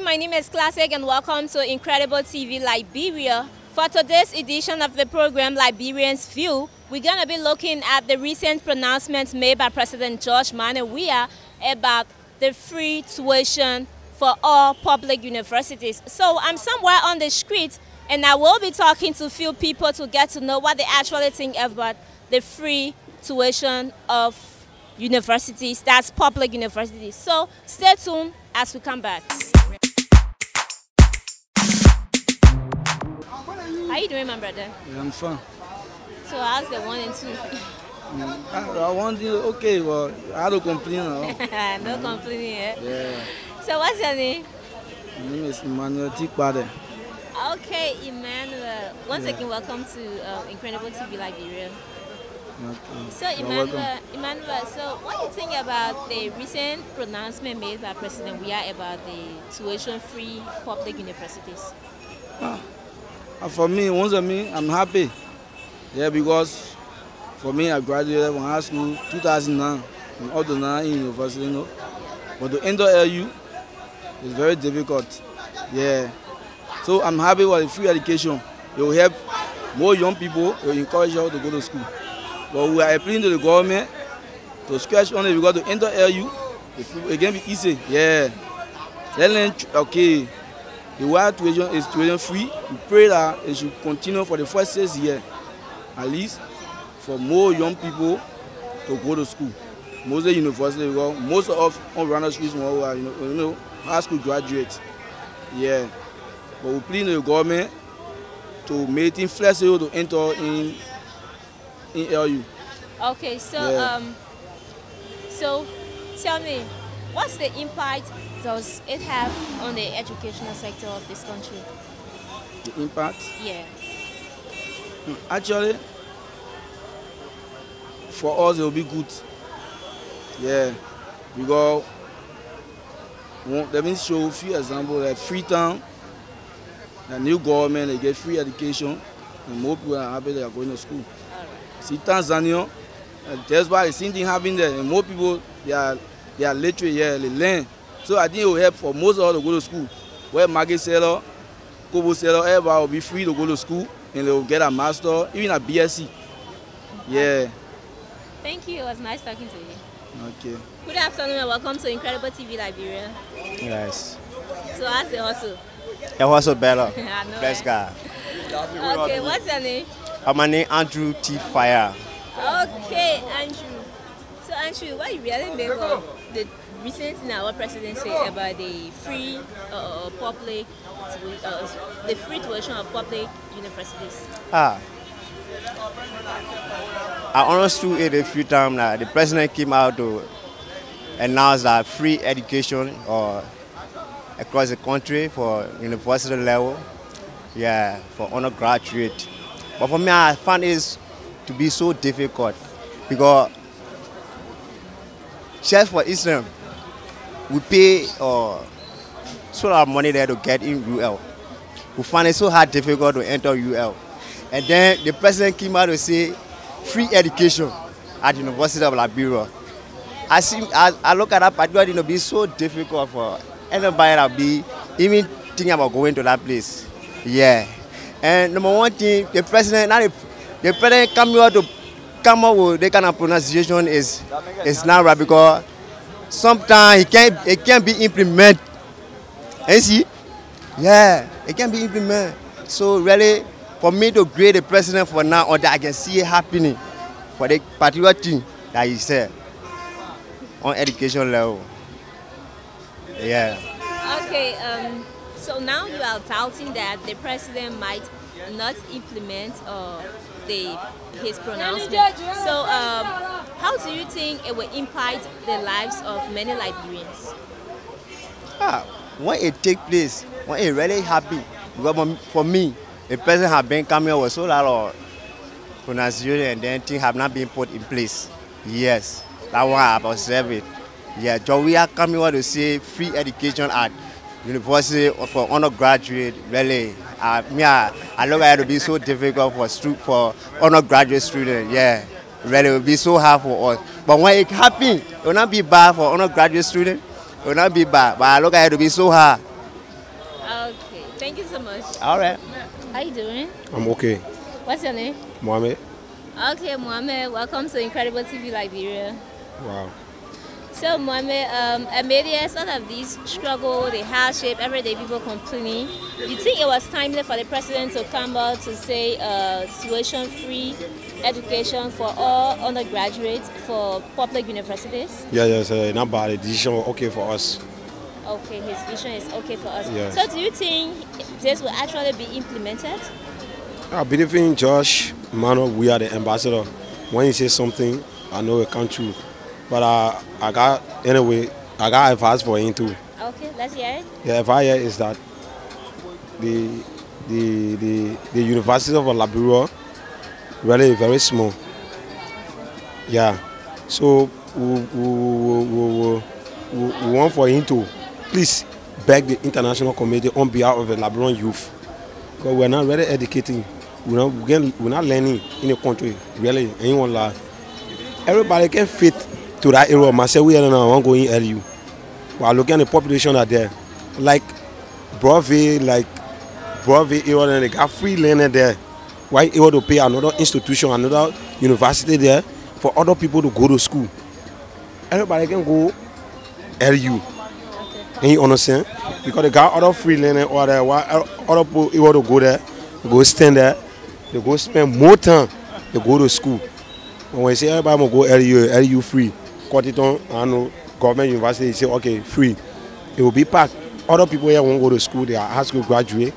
my name is Classic and welcome to Incredible TV Liberia. For today's edition of the program Liberians View, we're going to be looking at the recent pronouncements made by President George Weah about the free tuition for all public universities. So I'm somewhere on the street and I will be talking to a few people to get to know what they actually think about the free tuition of universities, that's public universities. So stay tuned as we come back. How you doing, my brother? Yeah, I'm fine. So how's the 1 and 2? I want you, okay, well, I don't complain now. No complaining, eh? Yeah. So what's your name? My name is Emmanuel Tikbade. Okay, Emmanuel. Once again, welcome to Incredible TV Liberia. Okay. So Emmanuel, so what do you think about the recent pronouncement made by President Weah about the tuition-free public universities? For me, I'm happy. Yeah, because for me, I graduated from high school 2009, and all the 9 university, you know. But to enter LU is very difficult. Yeah. So I'm happy with the free education. It will help more young people, it will encourage them to go to school. But we are appealing to the government to scratch on it because to enter LU, it can be easy. Yeah. Okay. The while tuition is tuition free, we pray that it should continue for the first 6 years, at least for more young people to go to school. Mostly university, because most of around the streets are high school graduates. Yeah. But we plead to the government to make it flexible to enter in LU. Okay, so yeah. So tell me, what's the impact does it have on the educational sector of this country? The impact? Yeah. Actually, for us it will be good. Yeah, because let me show a few examples like Freetown, the new government, they get free education, and more people are happy they are going to school. Right. See Tanzania, that's why the same thing happening there, and more people they are literate here, they learn. So I think it will help for most of us to go to school. Where market seller, Kobo seller, everybody will be free to go to school and they will get a master, even a BSc. Yeah. Thank you. It was nice talking to you. Okay. Good afternoon and welcome to Incredible TV Liberia. Yes. So how's the hustle? The hustle better. I know. Bless God. Okay, what's your name? My name Andrew T. Fire. Okay, Andrew. So Andrew, what you really make of the recent thing our president said about the free public, the free tuition of public universities? I understood it a few times that the president came out to announce that free education across the country for university level, yeah, for undergraduate. But for me, I find it to be so difficult because just for Islam, we pay so lot of money there to get in UL. We find it so difficult to enter UL. And then the president came out to say free education at the University of Liberia. I look at that particular, it'll be so difficult for anybody that be even thinking about going to that place. Yeah. And number one thing, the president come up with that kind of pronunciation is not right because sometimes it can't be implemented. And see? Yeah, it can be implemented. So really, for me to grade the president for now, or that I can see it happening for the particular thing that he said on education level. Yeah. Okay, so now you are doubting that the president might not implement his pronouncement. So how do you think it will impact the lives of many Liberians? When it takes place, when it really happens, because for me, the president has been coming up with so lot of pronunciation and then things have not been put in place. Yes, that's why I have observed it. Yeah, so we are coming out to say free education at university for undergraduate. Really, I look at it to be so difficult for undergraduate students. Yeah, really, it will be so hard for us. But when it happens, it will not be bad for undergraduate students. It will not be bad, but I look at it to be so hard. All right. How you doing? I'm okay. What's your name? Mohammed? Okay, Mohammed, welcome to Incredible TV Liberia. Wow. So, Mohammed, amidst all of these struggle, the hardship, everyday people complaining, do you think it was timely for the president to come out to say tuition-free education for all undergraduates for public universities? Yes, not bad. The decision was okay for us. Okay, his vision is okay for us. Yes. So, do you think this will actually be implemented? I believe in Josh Mano. We are the ambassador. When he says something, I know it come true. But I got advice for him too. Okay, let's hear it. The advice is that the University of Liberia really is very small. Yeah. So we want for him to please beg the international community on behalf of the Liberian youth. Because we're not really educating. We're not learning in the country, really. Anyone lie. Everybody can fit to that area. Myself, we don't know. I want to go in LU. But looking at the population out there, like Broadway, area, they got free learning there. Why able to pay another institution, another university there for other people to go to school? Everybody can go LU. And you understand? Because they got other free learning or there, why other people able to go there, they go stand there, they go spend more time, they go to school. When you say everybody will go LU free, cut it on, I know, government university, say okay, free. It will be packed. Other people here won't go to school, they are high school graduate,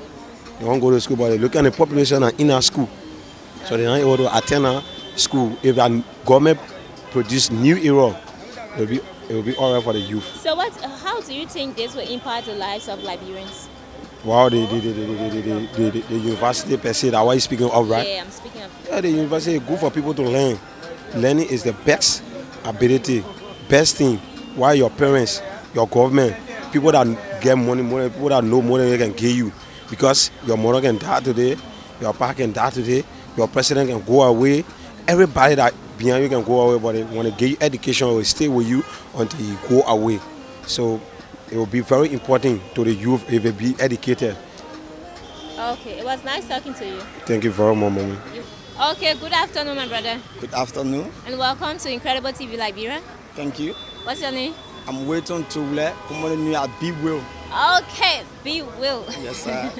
they won't go to school, but they look at the population and in our school. So they're not able to attend our school. If the government produce new era, it will be all right for the youth. So how do you think this will impact the lives of Liberians? Wow, the university per se, that's why you're speaking of, right? Yeah, I'm speaking of. Yeah, the university is good for people to learn. Learning is the best ability, best thing. Why your parents, your government, people that get money, people that know more than they can give you. Because your mother can die today, your father can die today, your president can go away. Everybody that behind you can go away, but when they give you education, it will stay with you until you go away. So it will be very important to the youth if they be educated. Okay, it was nice talking to you. Thank you very much, Mommy. Okay, good afternoon, my brother. Good afternoon. And welcome to Incredible TV Liberia. Thank you. What's your name? I'm waiting to let come at Be Will. Okay, Be Will. Yes, sir.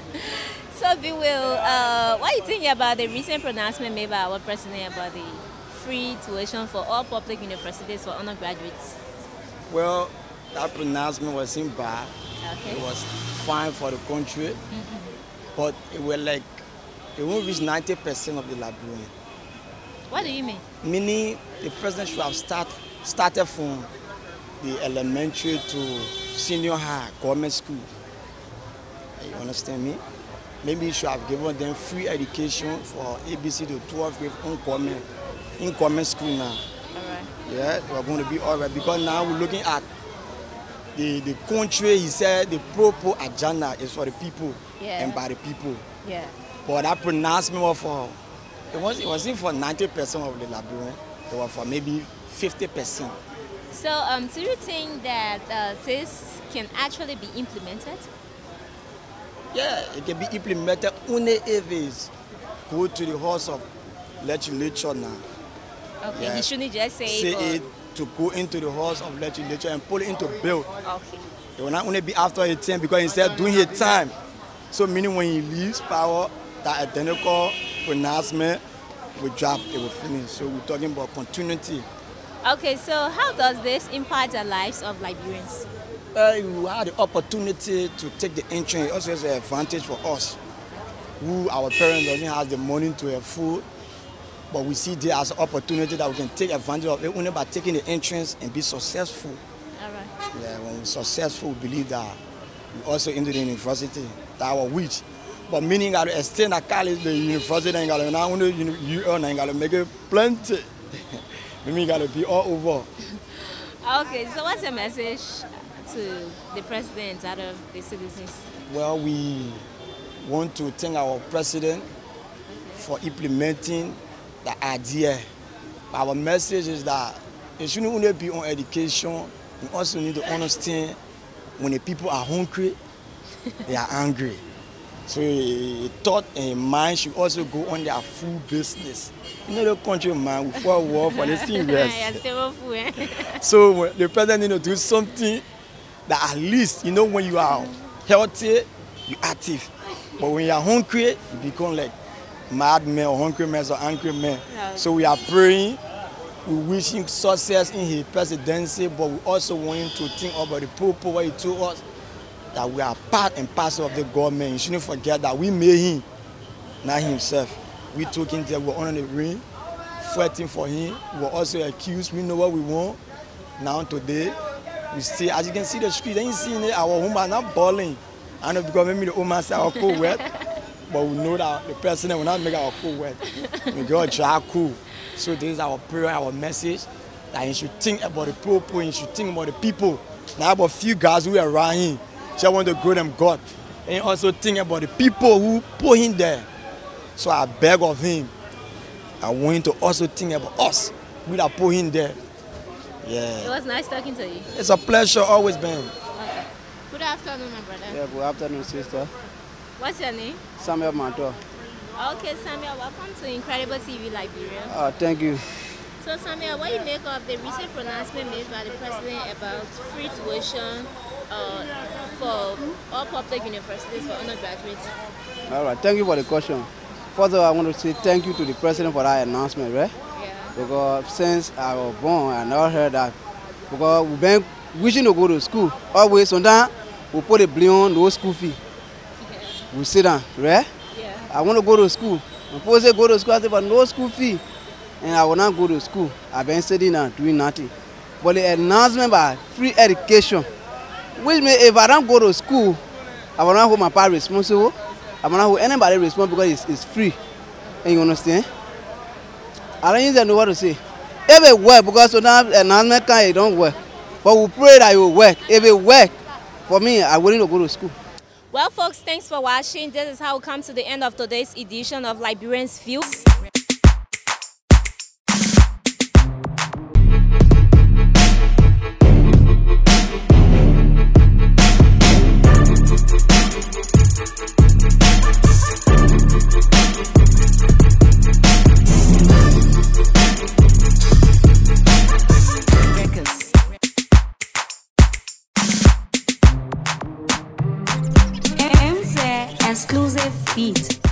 So, Be Will, what do you think about the recent pronouncement made by our president about the free tuition for all public universities for undergraduates? Well, that pronouncement wasn't bad. Okay. It was fine for the country, but it won't reach 90% of the Liberian. What do you mean? Meaning the president should have started from the elementary to senior high government school. You understand me? Maybe he should have given them free education for ABC to 12th grade in government school now. All right. Yeah, we're going to be all right because now we're looking at the country. He said the proper agenda is for the people and by the people. Yeah. But that pronouncement was it wasn't for 90% of the Liberian. It was for maybe 50%. So, do you think that this can actually be implemented? Yeah, it can be implemented only if it's go to the House of Legislature now. Okay, Yeah. he shouldn't just say it to go into the House of Legislature and put it into bill. Okay. It will not only be after his time because he said during his time. So meaning when he leaves power, that identical pronouncement will drop, it will finish. So we're talking about continuity. Okay, so how does this impact the lives of Liberians? You have the opportunity to take the entrance. It also has an advantage for us, who our parents doesn't have the money to have food, but we see there as an opportunity that we can take advantage of it only by taking the entrance and be successful. All right. Yeah, when we're successful, we believe that we also into the university, that our wish. But meaning that to extend a college, the university, and got now only you earn and got to make it plenty. Meaning got to be all over. Okay, so what's your message to the president out of the citizens? Well, we want to thank our president for implementing the idea. Our message is that it shouldn't only be on education. We also need to understand when the people are hungry, they are angry. So he thought in his mind should also go on their food business. You know the country, man, we fought war for the same years. So the president need to do something that at least, you know, when you are healthy, you're active. But when you are hungry, you become like madmen or hungry men or angry men. No. So we are praying, we wish him success in his presidency, but we also want him to think about the people what he told us, that we are part and parcel of the government. You shouldn't forget that we made him, not himself. We took him there, we were on the ring, fighting for him. We were also accused, we know what we want. Now today, we see, as you can see the street, then you see our home are not balling. I know because maybe the woman say our cool wet, but we know that the president will not make our cool wet. We go dry cool. So this is our prayer, our message, that he should think about the people, he should think about the people. Now about a few guys who are around him, just want to grow them God. And also think about the people who put him there. So I beg of him, I want him to also think about us, we that put him there. Yeah. It was nice talking to you. It's a pleasure, always been. Okay. Good afternoon, my brother. Yeah, good afternoon, sister. What's your name? Samuel Manto. Okay, Samuel, welcome to Incredible TV Liberia. Thank you. So, Samuel, what do you make of the recent pronouncement made by the president about free tuition for all public universities for undergraduates? All right, thank you for the question. First of all, I want to say thank you to the president for that announcement, right? Yeah. Because since I was born, I never heard that. Because we've been wishing to go to school. Always, sometimes we put a blame on no school fee. Yeah. We sit down, right? Yeah. I want to go to school. When people say go to school, I say, but no school fee. And I will not go to school. I've been sitting and doing nothing. But the announcement by free education, which means if I don't go to school, I will not hold my parents responsible. I will not hold anybody responsible because it's free. And you understand? I don't even know what to say. If it work, because sometimes announcement it don't work. But we pray that it will work. If it work, for me, I willing to go to school. Well, folks, thanks for watching. This is how we come to the end of today's edition of Liberians Views. Exclusive beat.